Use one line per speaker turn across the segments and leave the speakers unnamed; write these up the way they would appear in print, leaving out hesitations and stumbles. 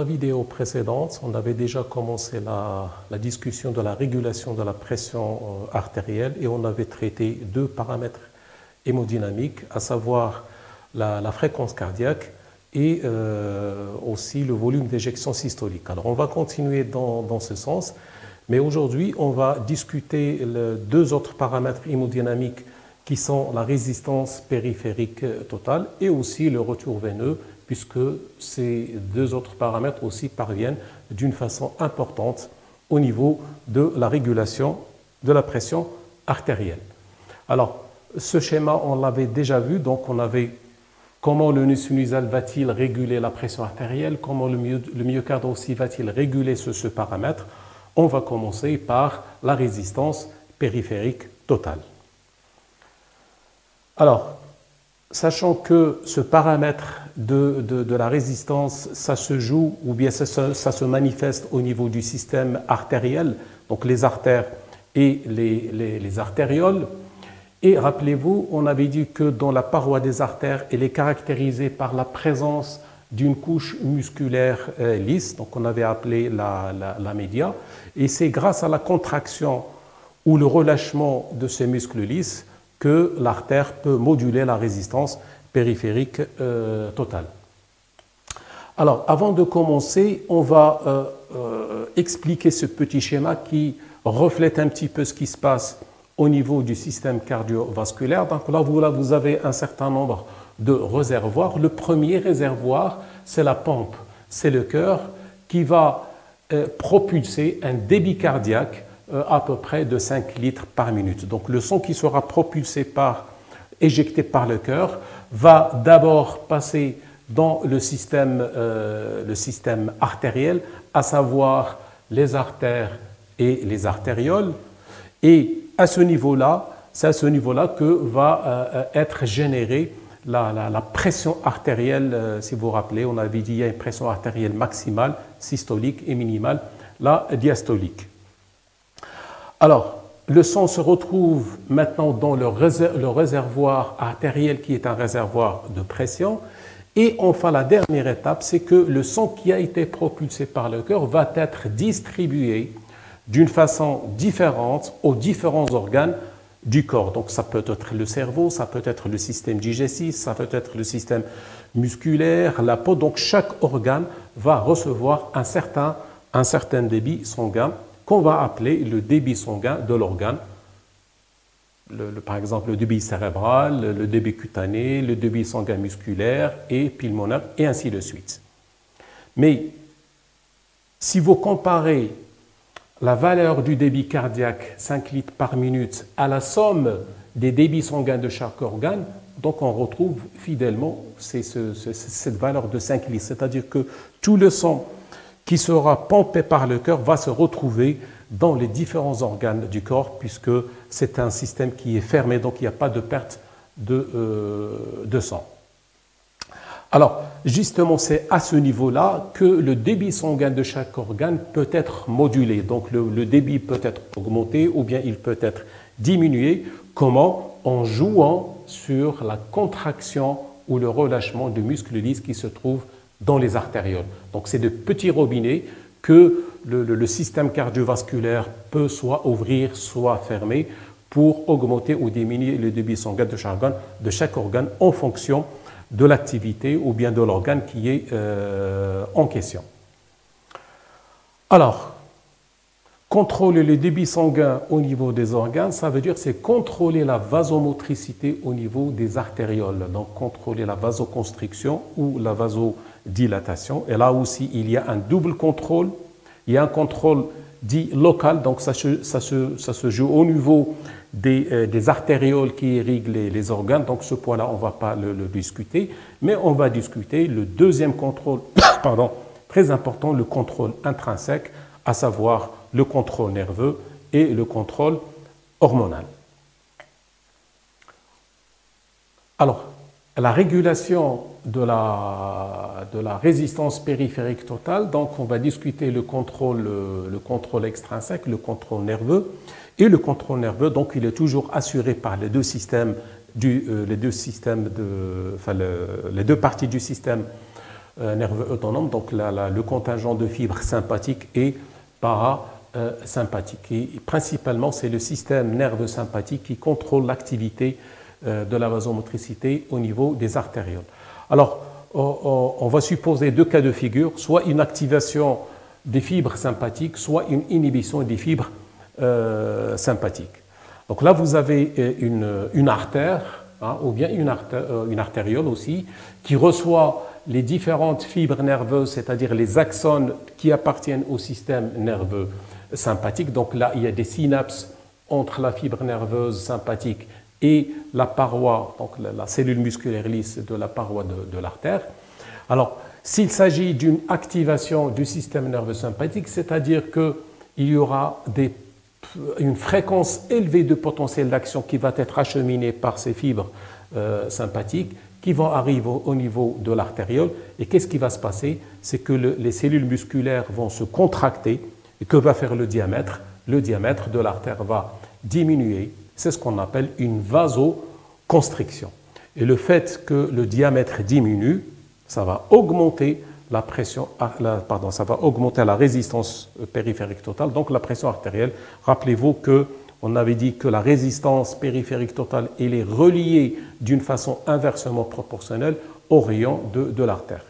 la vidéo précédente, on avait déjà commencé la discussion de la régulation de la pression artérielle et on avait traité deux paramètres hémodynamiques, à savoir la fréquence cardiaque et aussi le volume d'éjection systolique. Alors on va continuer dans ce sens, mais aujourd'hui on va discuter deux autres paramètres hémodynamiques qui sont la résistance périphérique totale et aussi le retour veineux, puisque ces deux autres paramètres aussi parviennent d'une façon importante au niveau de la régulation de la pression artérielle. Alors, ce schéma, on l'avait déjà vu, donc on avait comment le nœud sinusal va-t-il réguler la pression artérielle, comment le myocarde aussi va-t-il réguler ce paramètre. On va commencer par la résistance périphérique totale. Alors, sachant que ce paramètre de la résistance, ça se joue ou bien ça se manifeste au niveau du système artériel, donc les artères et les artérioles. Et rappelez-vous, on avait dit que dans la paroi des artères, elle est caractérisée par la présence d'une couche musculaire lisse, donc on avait appelé la média, et c'est grâce à la contraction ou le relâchement de ces muscles lisses que l'artère peut moduler la résistance périphérique totale. Alors, avant de commencer, on va expliquer ce petit schéma qui reflète un petit peu ce qui se passe au niveau du système cardiovasculaire. Donc là, vous avez un certain nombre de réservoirs. Le premier réservoir, c'est la pompe, c'est le cœur qui va propulser un débit cardiaque à peu près de 5 litres par minute. Donc le sang qui sera éjecté par le cœur va d'abord passer dans le système artériel, à savoir les artères et les artérioles. Et à ce niveau-là, c'est à ce niveau-là que va être générée la pression artérielle. Si vous vous rappelez, on avait dit qu'il y a une pression artérielle maximale, systolique et minimale, la diastolique. Alors, le sang se retrouve maintenant dans le réservoir artériel qui est un réservoir de pression. Et enfin, la dernière étape, c'est que le sang qui a été propulsé par le cœur va être distribué d'une façon différente aux différents organes du corps. Donc, ça peut être le cerveau, ça peut être le système digestif, ça peut être le système musculaire, la peau. Donc, chaque organe va recevoir un certain débit sanguin qu'on va appeler le débit sanguin de l'organe. Par exemple, le débit cérébral, le débit cutané, le débit sanguin musculaire et pulmonaire, et ainsi de suite. Mais si vous comparez la valeur du débit cardiaque, 5 litres par minute, à la somme des débits sanguins de chaque organe, donc on retrouve fidèlement cette valeur de 5 litres. C'est-à-dire que tout le sang qui sera pompé par le cœur va se retrouver dans les différents organes du corps, puisque c'est un système qui est fermé, donc il n'y a pas de perte de sang. Alors, justement, c'est à ce niveau-là que le débit sanguin de chaque organe peut être modulé. Donc, le débit peut être augmenté ou bien il peut être diminué. Comment? En jouant sur la contraction ou le relâchement du muscle lisse qui se trouve dans les artérioles. Donc, c'est de petits robinets que le système cardiovasculaire peut soit ouvrir, soit fermer pour augmenter ou diminuer le débit sanguin de chaque organe en fonction de l'activité ou bien de l'organe qui est en question. Alors, contrôler le débit sanguin au niveau des organes, ça veut dire c'est contrôler la vasomotricité au niveau des artérioles, donc contrôler la vasoconstriction ou la vasodilatation. Et là aussi, il y a un double contrôle. Il y a un contrôle dit local, donc ça se joue au niveau des artérioles qui irriguent les organes. Donc ce point-là, on ne va pas le discuter, mais on va discuter le deuxième contrôle, très important, le contrôle intrinsèque, à savoir le contrôle nerveux et le contrôle hormonal. Alors, la régulation de la résistance périphérique totale, donc on va discuter le contrôle extrinsèque, le contrôle nerveux. Et le contrôle nerveux, donc il est toujours assuré par les deux parties du système nerveux autonome, donc le contingent de fibres sympathiques et parasympathiques. Et principalement, c'est le système nerveux sympathique qui contrôle l'activité de la vasomotricité au niveau des artérioles. Alors, on va supposer deux cas de figure, soit une activation des fibres sympathiques, soit une inhibition des fibres sympathiques. Donc là, vous avez une artère, hein, ou bien une artériole aussi, qui reçoit les différentes fibres nerveuses, c'est-à-dire les axones qui appartiennent au système nerveux sympathique. Donc là, il y a des synapses entre la fibre nerveuse sympathique et la paroi, donc la cellule musculaire lisse de la paroi de l'artère. Alors, s'il s'agit d'une activation du système nerveux sympathique, c'est-à-dire qu'il y aura une fréquence élevée de potentiel d'action qui va être acheminée par ces fibres sympathiques qui vont arriver au niveau de l'artériole. Et qu'est-ce qui va se passer? C'est que les cellules musculaires vont se contracter. Et que va faire le diamètre? Le diamètre de l'artère va diminuer. C'est ce qu'on appelle une vasoconstriction. Et le fait que le diamètre diminue, ça va augmenter la pression, ça va augmenter la résistance périphérique totale, donc la pression artérielle. Rappelez-vous qu'on avait dit que la résistance périphérique totale elle est reliée d'une façon inversement proportionnelle au rayon de l'artère.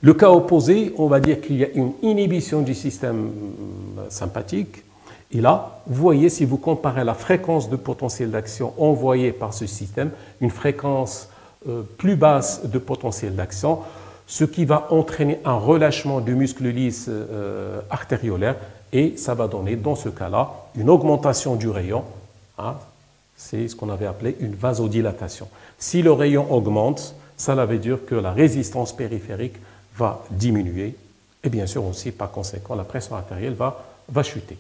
Le cas opposé, on va dire qu'il y a une inhibition du système sympathique. Et là, vous voyez, si vous comparez la fréquence de potentiel d'action envoyée par ce système, une fréquence plus basse de potentiel d'action, ce qui va entraîner un relâchement du muscle lisse artériolaire et ça va donner dans ce cas-là une augmentation du rayon. Hein, c'est ce qu'on avait appelé une vasodilatation. Si le rayon augmente, ça veut dire que la résistance périphérique va diminuer et bien sûr aussi par conséquent la pression artérielle va chuter.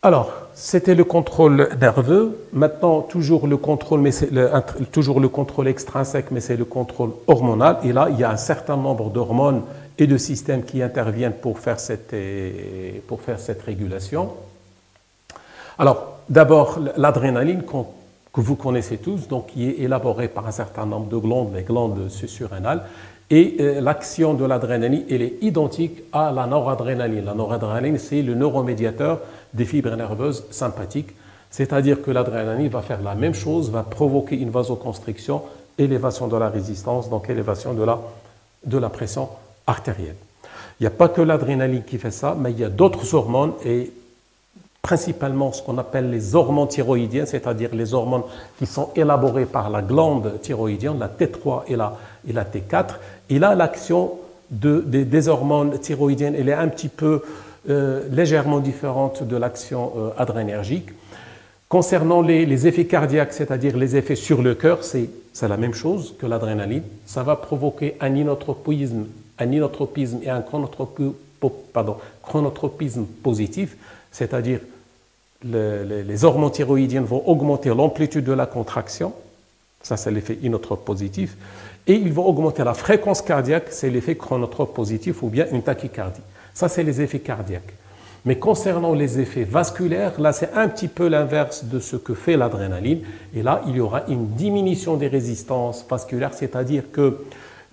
Alors, c'était le contrôle nerveux. Maintenant, toujours le contrôle extrinsèque, mais c'est le contrôle hormonal. Et là, il y a un certain nombre d'hormones et de systèmes qui interviennent pour faire cette régulation. Alors, d'abord, l'adrénaline que vous connaissez tous, donc qui est élaborée par un certain nombre de glandes, les glandes surrénales. Et l'action de l'adrénaline, elle est identique à la noradrénaline. La noradrénaline, c'est le neuromédiateur des fibres nerveuses sympathiques, c'est-à-dire que l'adrénaline va faire la même chose, va provoquer une vasoconstriction, élévation de la résistance, donc élévation de la pression artérielle. Il n'y a pas que l'adrénaline qui fait ça, mais il y a d'autres hormones et principalement ce qu'on appelle les hormones thyroïdiennes, c'est-à-dire les hormones qui sont élaborées par la glande thyroïdienne, la T3 et la T4. Et là, l'action des hormones thyroïdiennes, elle est un petit peu légèrement différente de l'action adrénergique. Concernant les effets cardiaques, c'est-à-dire les effets sur le cœur, c'est la même chose que l'adrénaline. Ça va provoquer un inotropisme et un chronotropisme positif, c'est-à-dire les hormones thyroïdiennes vont augmenter l'amplitude de la contraction, ça c'est l'effet inotrope positif, et ils vont augmenter la fréquence cardiaque, c'est l'effet chronotrope positif ou bien une tachycardie. Ça c'est les effets cardiaques. Mais concernant les effets vasculaires, là c'est un petit peu l'inverse de ce que fait l'adrénaline, et là il y aura une diminution des résistances vasculaires, c'est-à-dire que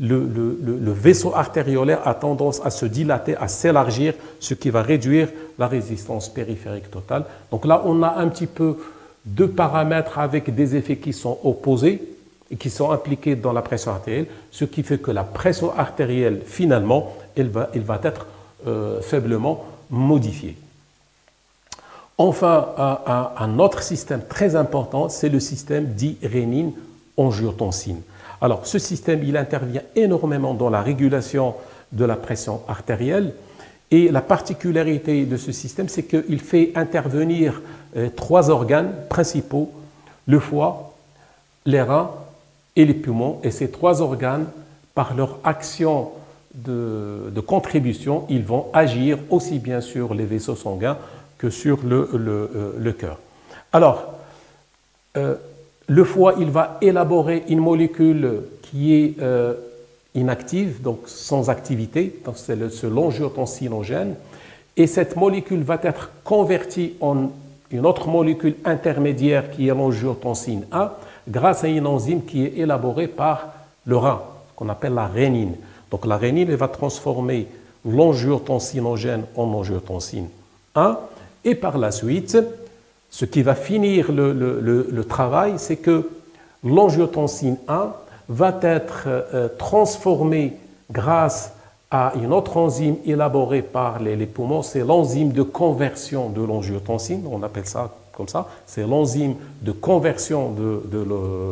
le vaisseau artériolaire a tendance à se dilater, à s'élargir, ce qui va réduire la résistance périphérique totale. Donc là, on a un petit peu deux paramètres avec des effets qui sont opposés et qui sont impliqués dans la pression artérielle, ce qui fait que la pression artérielle, finalement, elle va être faiblement modifiée. Enfin, un autre système très important, c'est le système dit rénine-angiotensine. Alors, ce système, il intervient énormément dans la régulation de la pression artérielle et la particularité de ce système, c'est qu'il fait intervenir trois organes principaux, le foie, les reins et les poumons. Et ces trois organes, par leur action de contribution, ils vont agir aussi bien sur les vaisseaux sanguins que sur le cœur. Alors, le foie, il va élaborer une molécule qui est inactive, donc sans activité, c'est ce l'angiotensinogène, et cette molécule va être convertie en une autre molécule intermédiaire qui est l'angiotensine A, grâce à une enzyme qui est élaborée par le rein, qu'on appelle la rénine. Donc la rénine, elle va transformer l'angiotensinogène en angiotensine 1. Et par la suite, ce qui va finir le travail, c'est que l'angiotensine 1 va être transformée grâce à une autre enzyme élaborée par les poumons, c'est l'enzyme de conversion de l'angiotensine, on appelle ça comme ça, c'est l'enzyme de conversion de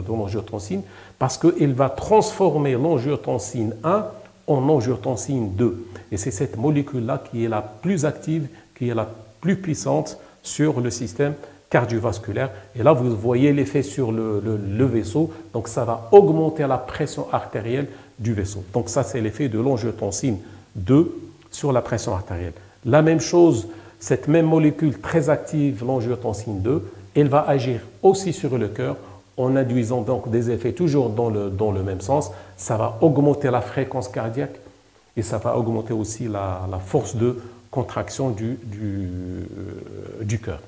l'angiotensine, parce qu'elle va transformer l'angiotensine 1 en angiotensine 2. Et c'est cette molécule-là qui est la plus active, qui est la plus puissante sur le système cardiovasculaire. Et là, vous voyez l'effet sur le vaisseau, donc ça va augmenter la pression artérielle du vaisseau. Donc ça, c'est l'effet de l'angiotensine 2 sur la pression artérielle. La même chose, cette même molécule très active, l'angiotensine 2, elle va agir aussi sur le cœur en induisant donc des effets toujours dans le même sens. Ça va augmenter la fréquence cardiaque et ça va augmenter aussi la force de contraction du cœur.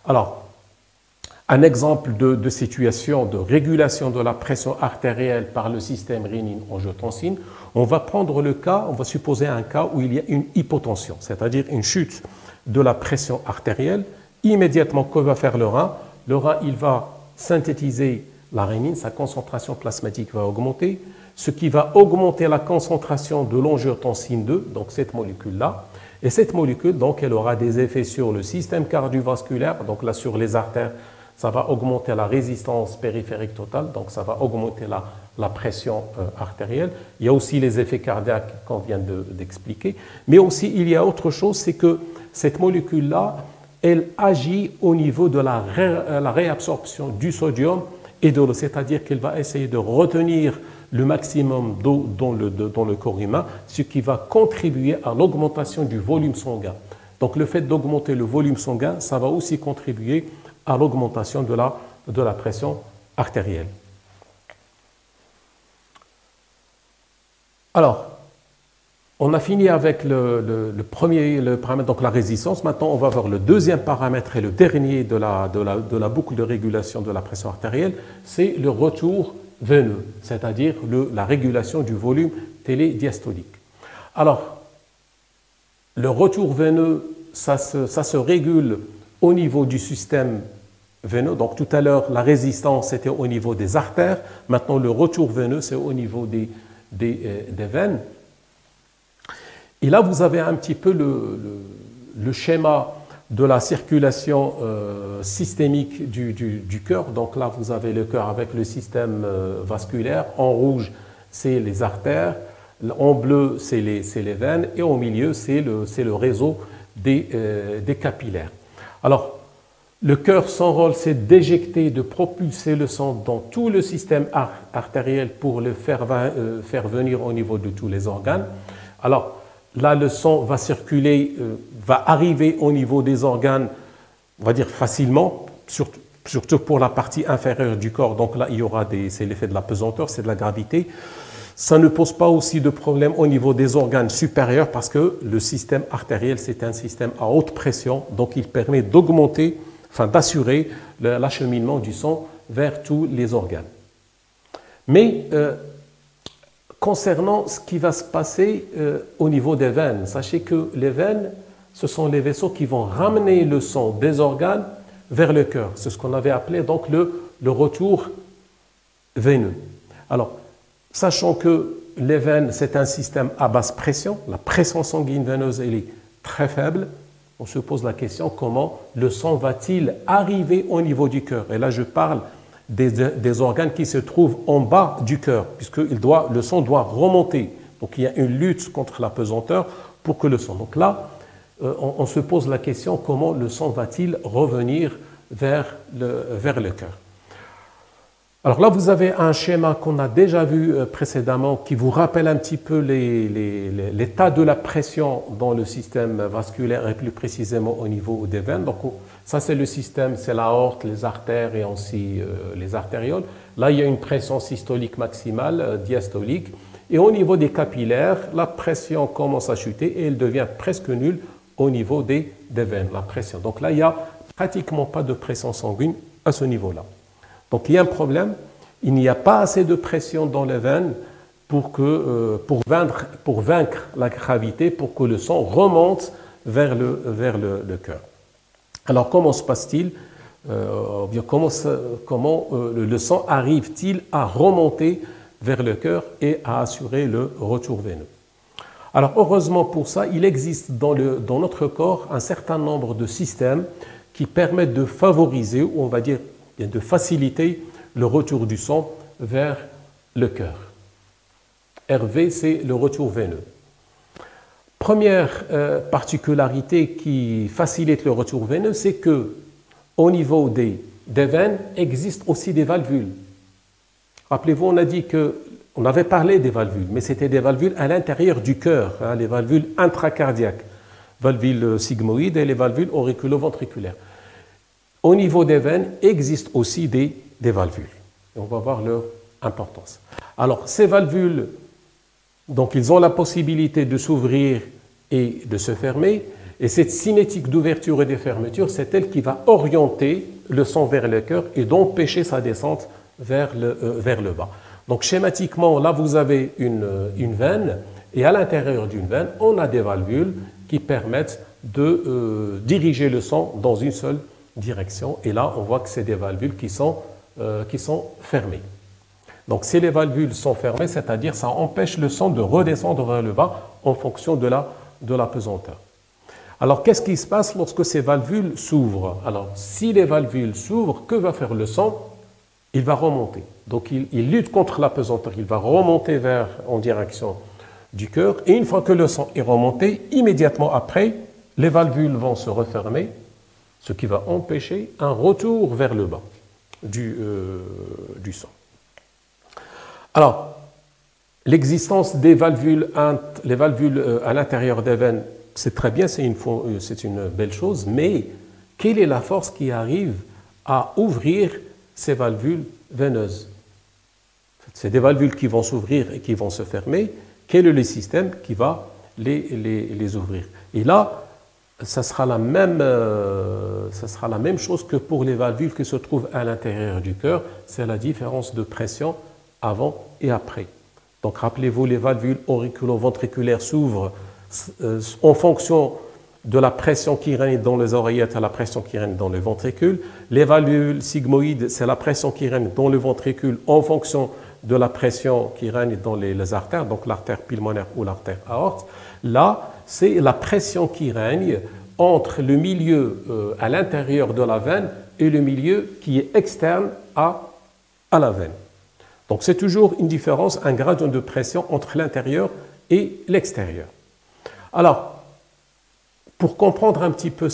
Alors, un exemple de situation de régulation de la pression artérielle par le système rénine-angiotensine, on va prendre le cas, on va supposer un cas où il y a une hypotension, c'est-à-dire une chute de la pression artérielle. Immédiatement, que va faire le rein? Le rein, il va synthétiser la rénine, sa concentration plasmatique va augmenter, ce qui va augmenter la concentration de l'angiotensine 2, donc cette molécule-là. Et cette molécule, donc, elle aura des effets sur le système cardiovasculaire, donc là sur les artères, ça va augmenter la résistance périphérique totale, donc ça va augmenter la pression artérielle. Il y a aussi les effets cardiaques qu'on vient d'expliquer. Mais aussi, il y a autre chose, c'est que cette molécule-là, elle agit au niveau de la réabsorption du sodium et de l'eau, c'est-à-dire qu'elle va essayer de retenir le maximum d'eau dans le corps humain, ce qui va contribuer à l'augmentation du volume sanguin. Donc le fait d'augmenter le volume sanguin, ça va aussi contribuer à l'augmentation de la pression artérielle. Alors, on a fini avec le paramètre, donc la résistance. Maintenant, on va voir le deuxième paramètre et le dernier de la boucle de régulation de la pression artérielle, c'est le retour veineux, c'est-à-dire la régulation du volume télédiastolique. Alors, le retour veineux, ça se régule au niveau du système veineux. Donc tout à l'heure, la résistance était au niveau des artères. Maintenant, le retour veineux, c'est au niveau des veines. Et là, vous avez un petit peu le schéma de la circulation systémique du cœur. Donc là, vous avez le cœur avec le système vasculaire. En rouge, c'est les artères. En bleu, c'est les veines. Et au milieu, c'est le réseau des capillaires. Alors, le cœur, son rôle, c'est d'éjecter, de propulser le sang dans tout le système artériel pour le faire venir au niveau de tous les organes. Alors, là, le sang va circuler, va arriver au niveau des organes, on va dire facilement, surtout pour la partie inférieure du corps. Donc là, il y aura c'est l'effet de la pesanteur, c'est de la gravité. Ça ne pose pas aussi de problème au niveau des organes supérieurs parce que le système artériel, c'est un système à haute pression, donc il permet d'augmenter, enfin d'assurer l'acheminement du sang vers tous les organes. Mais concernant ce qui va se passer au niveau des veines, sachez que les veines, ce sont les vaisseaux qui vont ramener le sang des organes vers le cœur. C'est ce qu'on avait appelé donc le retour veineux. Alors, sachant que les veines, c'est un système à basse pression, la pression sanguine veineuse, elle est très faible, on se pose la question comment le sang va-t-il arriver au niveau du cœur? Et là, je parle des organes qui se trouvent en bas du cœur, puisque le sang doit remonter. Donc il y a une lutte contre la pesanteur pour que le sang. Donc là, on se pose la question comment le sang va-t-il revenir vers le cœur? Alors là, vous avez un schéma qu'on a déjà vu précédemment qui vous rappelle un petit peu l'état de la pression dans le système vasculaire et plus précisément au niveau des veines. Donc ça, c'est le système, c'est l'aorte, les artères et aussi les artérioles. Là, il y a une pression systolique maximale, diastolique. Et au niveau des capillaires, la pression commence à chuter et elle devient presque nulle au niveau des veines, la pression. Donc là, il n'y a pratiquement pas de pression sanguine à ce niveau-là. Donc il y a un problème il n'y a pas assez de pression dans les veines pour vaincre la gravité, pour que le sang remonte vers le cœur. Alors comment se passe-t-il comment le sang arrive-t-il à remonter vers le cœur et à assurer le retour veineux? Alors heureusement pour ça, il existe dans notre corps un certain nombre de systèmes qui permettent de favoriser, ou on va dire de faciliter le retour du sang vers le cœur. RV, c'est le retour veineux. Première particularité qui facilite le retour veineux, c'est que au niveau des veines existent aussi des valvules. Rappelez-vous, on avait parlé des valvules, mais c'était des valvules à l'intérieur du cœur, hein, les valvules intracardiaques, valvules sigmoïdes et les valvules auriculo-ventriculaires. Au niveau des veines existent aussi des valvules. Et on va voir leur importance. Alors, ces valvules, donc ils ont la possibilité de s'ouvrir et de se fermer, et cette cinétique d'ouverture et de fermeture, c'est elle qui va orienter le sang vers le cœur et d'empêcher sa descente vers le bas. Donc schématiquement, là vous avez une veine, et à l'intérieur d'une veine, on a des valvules qui permettent de diriger le sang dans une seule direction, et là on voit que c'est des valvules qui sont fermées. Donc si les valvules sont fermées, c'est-à-dire ça empêche le sang de redescendre vers le bas en fonction de la pesanteur. Alors qu'est-ce qui se passe lorsque ces valvules s'ouvrent? Alors si les valvules s'ouvrent, que va faire le sang? Il va remonter. Donc il lutte contre la pesanteur, il va remonter en direction du cœur, et une fois que le sang est remonté, immédiatement après, les valvules vont se refermer, ce qui va empêcher un retour vers le bas du sang. Alors, l'existence des valvules, les valvules à l'intérieur des veines, c'est très bien, c'est une belle chose, mais quelle est la force qui arrive à ouvrir ces valvules veineuses? C'est des valvules qui vont s'ouvrir et qui vont se fermer. Quel est le système qui va les ouvrir? Et là, ça sera la même chose que pour les valvules qui se trouvent à l'intérieur du cœur, c'est la différence de pression avant et après. Donc rappelez-vous, les valvules auriculo-ventriculaires s'ouvrent en fonction de la pression qui règne dans les oreillettes à la pression qui règne dans le ventricule. Les valvules sigmoïdes, c'est la pression qui règne dans le ventricule en fonction de la pression qui règne dans les artères, donc l'artère pulmonaire ou l'artère aorte. Là, c'est la pression qui règne entre le milieu à l'intérieur de la veine et le milieu qui est externe à la veine. Donc c'est toujours une différence, un gradient de pression entre l'intérieur et l'extérieur. Alors, pour comprendre un petit peu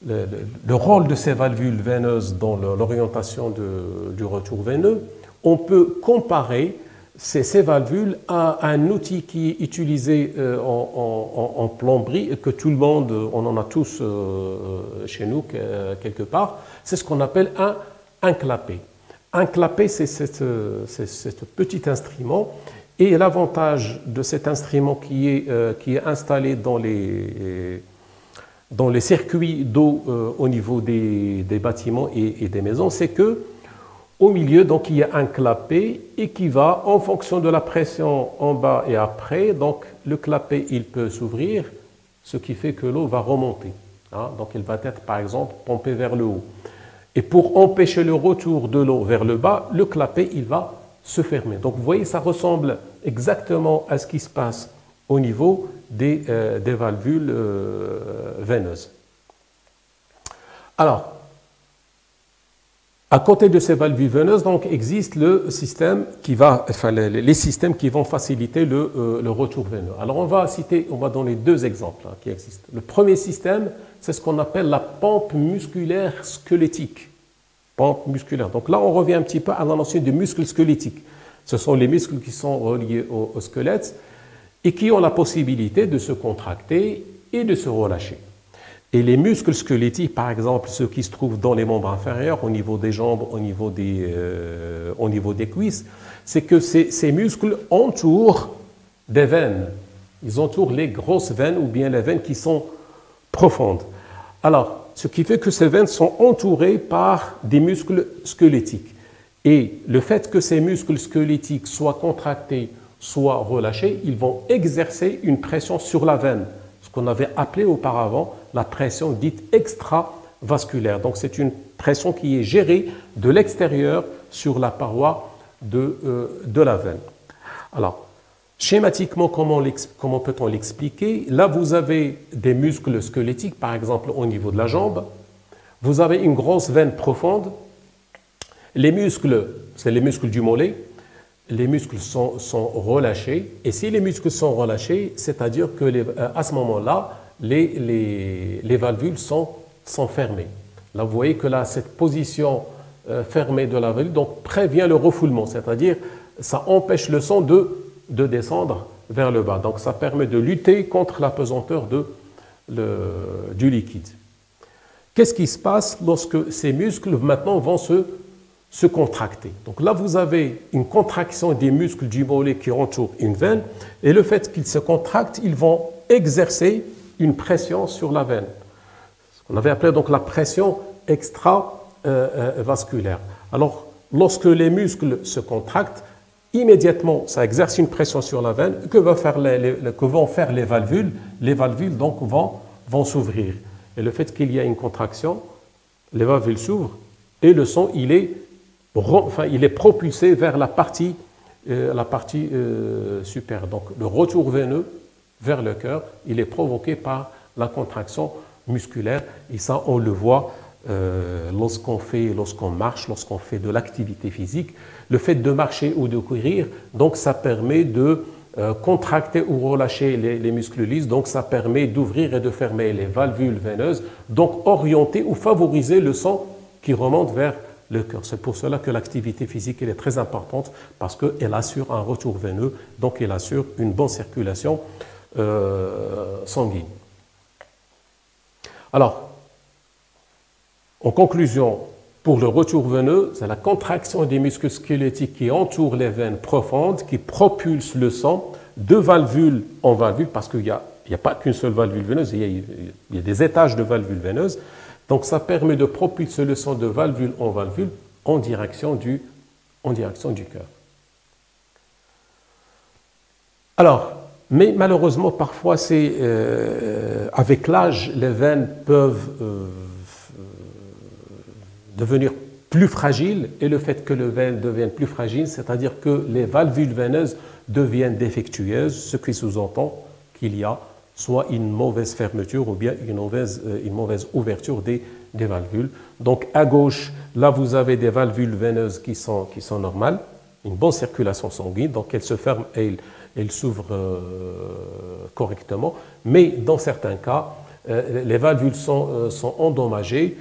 le rôle de ces valvules veineuses dans l'orientation du retour veineux, on peut comparer ces valvules à un outil qui est utilisé en plomberie et que tout le monde, on en a tous chez nous quelque part, c'est ce qu'on appelle un clapet. Un clapet, c'est ce petit instrument, et l'avantage de cet instrument qui est installé dans les circuits d'eau au niveau des bâtiments et des maisons, c'est que au milieu, donc, il y a un clapet et qui va, en fonction de la pression en bas et après, donc le clapet il peut s'ouvrir, ce qui fait que l'eau va remonter. Hein, donc elle va être par exemple pompée vers le haut. Et pour empêcher le retour de l'eau vers le bas, le clapet il va se fermer. Donc vous voyez, ça ressemble exactement à ce qui se passe au niveau des valvules veineuses. Alors, à côté de ces valvules veineuses, donc, existe le système les systèmes qui vont faciliter le retour veineux. Alors on va donner deux exemples qui existent. Le premier système, c'est ce qu'on appelle la pompe musculaire squelettique. Pompe musculaire. Donc là, on revient un petit peu à la notion de muscles squelettiques. Ce sont les muscles qui sont reliés au squelette et qui ont la possibilité de se contracter et de se relâcher. Et les muscles squelettiques, par exemple, ceux qui se trouvent dans les membres inférieurs, au niveau des jambes, au niveau des cuisses, c'est que ces muscles entourent des veines. Ils entourent les grosses veines ou bien les veines qui sont profondes. Alors, ce qui fait que ces veines sont entourées par des muscles squelettiques. Et le fait que ces muscles squelettiques soient contractés, soient relâchés, ils vont exercer une pression sur la veine, ce qu'on avait appelé auparavant la pression dite extravasculaire. Donc c'est une pression qui est gérée de l'extérieur sur la paroi de la veine. Alors, schématiquement, comment peut-on l'expliquer? Là, vous avez des muscles squelettiques, par exemple au niveau de la jambe. Vous avez une grosse veine profonde. Les muscles, c'est les muscles du mollet. Les muscles sont relâchés. Et si les muscles sont relâchés, c'est-à-dire qu'à ce moment-là, les valvules sont fermées. Là, vous voyez que là, cette position fermée de la valvule donc, prévient le refoulement, c'est-à-dire ça empêche le sang de descendre vers le bas. Donc ça permet de lutter contre la pesanteur du liquide. Qu'est-ce qui se passe lorsque ces muscles maintenant vont se contracter? Donc là, vous avez une contraction des muscles du mollet qui entourent une veine, et le fait qu'ils se contractent, ils vont exercer une pression sur la veine. Ce qu'on avait appelé donc la pression extravasculaire. Alors, lorsque les muscles se contractent, immédiatement, ça exerce une pression sur la veine. Que vont faire les valvules? Les valvules donc vont s'ouvrir. Et le fait qu'il y ait une contraction, les valvules s'ouvrent et le sang il est propulsé vers la partie supérieure. Donc le retour veineux vers le cœur, il est provoqué par la contraction musculaire. Et ça, on le voit lorsqu'on marche, lorsqu'on fait de l'activité physique. Le fait de marcher ou de courir, donc ça permet de contracter ou relâcher les muscles lisses, donc ça permet d'ouvrir et de fermer les valvules veineuses, donc orienter ou favoriser le sang qui remonte vers le cœur. C'est pour cela que l'activité physique elle est très importante, parce qu'elle assure un retour veineux, donc elle assure une bonne circulation sanguine. Alors, en conclusion, pour le retour veineux, c'est la contraction des muscles squelettiques qui entourent les veines profondes, qui propulsent le sang de valvule en valvule, parce qu'il n'y a pas qu'une seule valvule veineuse, il y a des étages de valvules veineuses. Donc ça permet de propulser le sang de valvule en valvule en direction du cœur. Alors, mais malheureusement, parfois, avec l'âge, les veines peuvent devenir plus fragiles, et le fait que les veines deviennent plus fragiles, c'est-à-dire que les valvules veineuses deviennent défectueuses, ce qui sous-entend qu'il y a soit une mauvaise fermeture ou bien une mauvaise ouverture des valvules. Donc à gauche, là vous avez des valvules veineuses qui sont normales, une bonne circulation sanguine, donc elles se ferment et elles s'ouvrent correctement, mais dans certains cas, les valvules sont endommagées.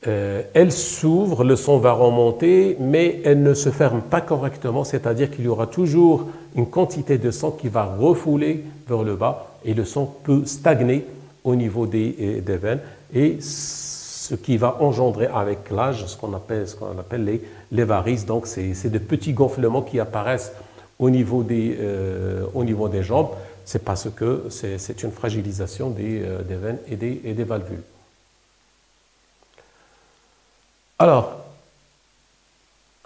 Elles s'ouvrent, le sang va remonter, mais elles ne se ferment pas correctement, c'est-à-dire qu'il y aura toujours une quantité de sang qui va refouler vers le bas et le sang peut stagner au niveau des veines, et ce qui va engendrer avec l'âge ce qu'on appelle les varices. Donc c'est de petits gonflements qui apparaissent au niveau des jambes. C'est parce que c'est une fragilisation des veines et des valvules. Alors,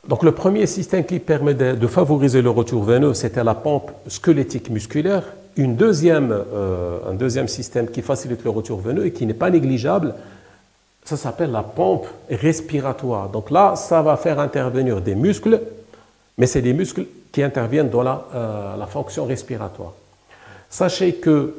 donc le premier système qui permet de favoriser le retour veineux, c'était la pompe squelettique musculaire. Un deuxième système qui facilite le retour veineux et qui n'est pas négligeable, ça s'appelle la pompe respiratoire. Donc là, ça va faire intervenir des muscles, mais c'est des muscles qui interviennent dans la fonction respiratoire. Sachez que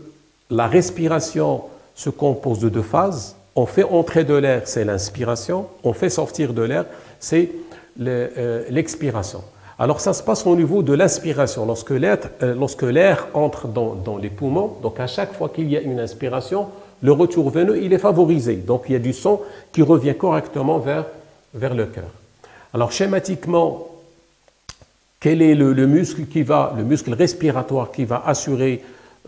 la respiration se compose de deux phases. On fait entrer de l'air, c'est l'inspiration. On fait sortir de l'air, c'est l'expiration. Alors ça se passe au niveau de l'inspiration. Lorsque l'air entre dans les poumons, donc à chaque fois qu'il y a une inspiration, le retour veineux il est favorisé. Donc il y a du sang qui revient correctement vers le cœur. Alors schématiquement, quel est le muscle respiratoire qui va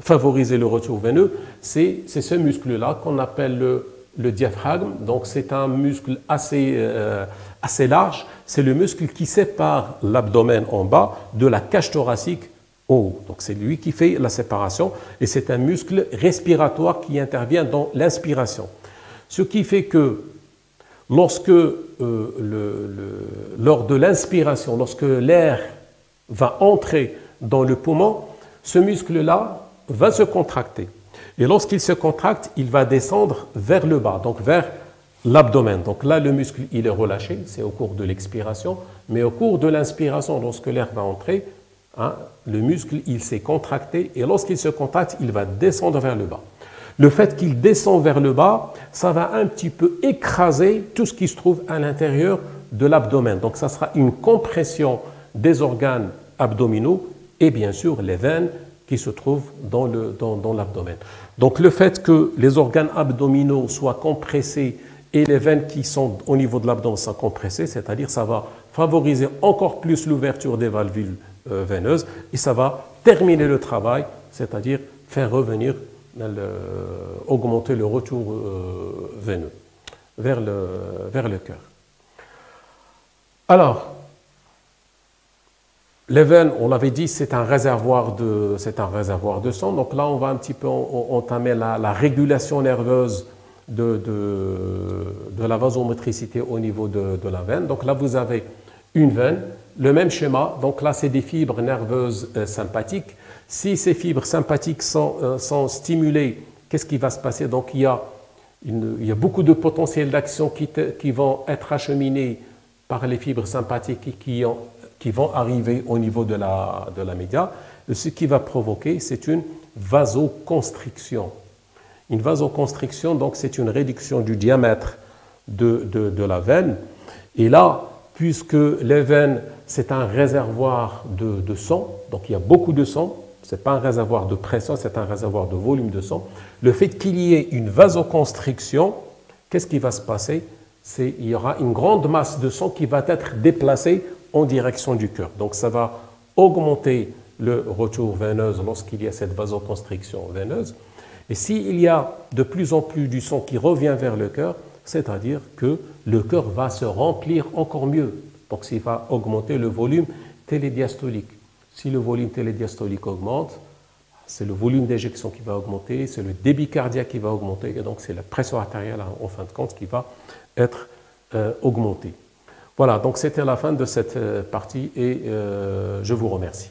favoriser le retour veineux? C'est ce muscle-là qu'on appelle le diaphragme. Donc c'est un muscle assez large. C'est le muscle qui sépare l'abdomen en bas de la cage thoracique en haut. Donc c'est lui qui fait la séparation, et c'est un muscle respiratoire qui intervient dans l'inspiration. Ce qui fait que lorsque, lors de l'inspiration, lorsque l'air va entrer dans le poumon, ce muscle-là va se contracter. Et lorsqu'il se contracte, il va descendre vers le bas, donc vers l'abdomen. Donc là, le muscle, il est relâché, c'est au cours de l'expiration, mais au cours de l'inspiration, lorsque l'air va entrer, hein, le muscle, il s'est contracté, et lorsqu'il se contracte, il va descendre vers le bas. Le fait qu'il descend vers le bas, ça va un petit peu écraser tout ce qui se trouve à l'intérieur de l'abdomen. Donc ça sera une compression des organes abdominaux et bien sûr les veines qui se trouvent dans l'abdomen. Donc le fait que les organes abdominaux soient compressés et les veines qui sont au niveau de l'abdomen sont compressées, c'est-à-dire ça va favoriser encore plus l'ouverture des valvules veineuses et ça va terminer le travail, c'est-à-dire faire revenir, augmenter le retour veineux vers le cœur. Alors, les veines, on l'avait dit, c'est un réservoir de sang. Donc là, on va un petit peu entamer la régulation nerveuse de la vasomotricité au niveau de la veine. Donc là, vous avez une veine, le même schéma. Donc là, c'est des fibres nerveuses sympathiques. Si ces fibres sympathiques sont stimulées, qu'est-ce qui va se passer? Donc il y a beaucoup de potentiels d'action qui vont être acheminés par les fibres sympathiques qui vont arriver au niveau de la média. Ce qui va provoquer, c'est une vasoconstriction. Une vasoconstriction, donc, c'est une réduction du diamètre de la veine. Et là, puisque les veines, c'est un réservoir de sang, donc il y a beaucoup de sang, ce n'est pas un réservoir de pression, c'est un réservoir de volume de sang. Le fait qu'il y ait une vasoconstriction, qu'est-ce qui va se passer? Il y aura une grande masse de sang qui va être déplacée en direction du cœur. Donc ça va augmenter le retour veineux lorsqu'il y a cette vasoconstriction veineuse. Et s'il y a de plus en plus du sang qui revient vers le cœur, c'est-à-dire que le cœur va se remplir encore mieux. Donc ça va augmenter le volume télédiastolique. Si le volume télédiastolique augmente, c'est le volume d'éjection qui va augmenter, c'est le débit cardiaque qui va augmenter, et donc c'est la pression artérielle en fin de compte qui va être augmentée. Voilà, donc c'était la fin de cette partie et je vous remercie.